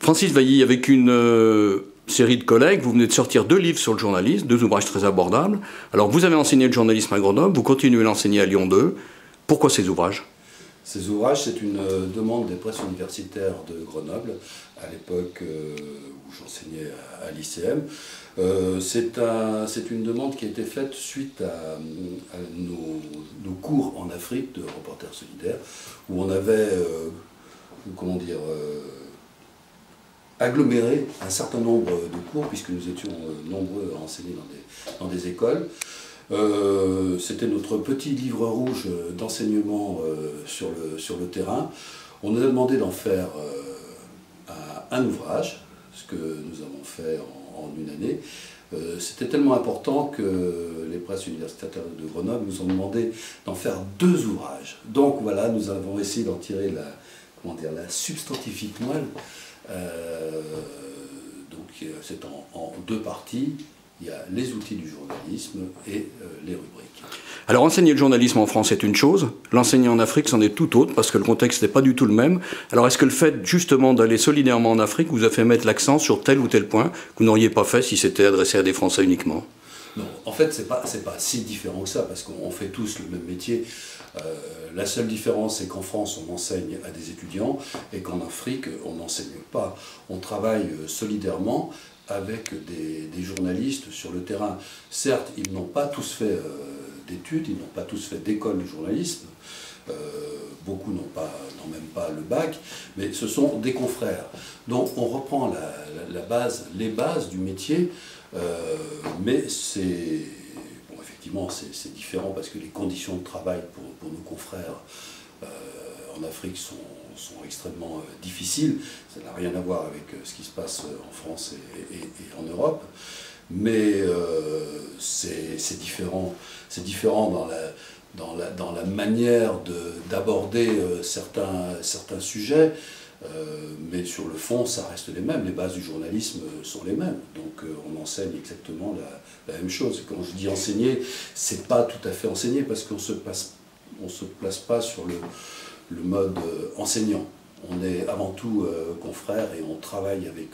Francis Vailly, avec une série de collègues, vous venez de sortir 2 livres sur le journalisme, 2 ouvrages très abordables. Alors vous avez enseigné le journalisme à Grenoble, vous continuez à l'enseigner à Lyon 2. Pourquoi ces ouvrages? Ces ouvrages, c'est une demande des presses universitaires de Grenoble, à l'époque où j'enseignais à l'ICM. C'est une demande qui a été faite suite à nos cours en Afrique de Reporters Solidaires, où on avait, aggloméré un certain nombre de cours, puisque nous étions nombreux à enseigner dans des écoles. C'était notre petit livre rouge d'enseignement sur le terrain. On nous a demandé d'en faire un ouvrage, ce que nous avons fait en une année. C'était tellement important que les presses universitaires de Grenoble nous ont demandé d'en faire 2 ouvrages. Donc voilà, nous avons essayé d'en tirer la substantifique moelle. Donc c'est en 2 parties. Il y a les outils du journalisme et les rubriques. Alors enseigner le journalisme en France est une chose, l'enseigner en Afrique c'en est tout autre, parce que le contexte n'est pas du tout le même. Alors est-ce que le fait justement d'aller solidairement en Afrique vous a fait mettre l'accent sur tel ou tel point que vous n'auriez pas fait si c'était adressé à des Français uniquement? Non, en fait c'est pas si différent que ça, parce qu'on fait tous le même métier. La seule différence, c'est qu'en France, on enseigne à des étudiants et qu'en Afrique, on n'enseigne pas. On travaille solidairement avec des journalistes sur le terrain. Certes, ils n'ont pas tous fait d'études, ils n'ont pas tous fait d'école de journalisme, beaucoup n'ont même pas le bac, mais ce sont des confrères. Donc on reprend les bases du métier, mais c'est... Effectivement, c'est différent parce que les conditions de travail pour nos confrères en Afrique sont extrêmement difficiles. Ça n'a rien à voir avec ce qui se passe en France et en Europe. Mais c'est différent. C'est différent dans la manière d'aborder certains sujets. Mais sur le fond, ça reste les mêmes. Les bases du journalisme sont les mêmes. Donc on enseigne exactement la même chose. Quand je dis enseigner, c'est pas tout à fait enseigner parce qu'on se place pas sur le mode enseignant. On est avant tout confrères et on travaille avec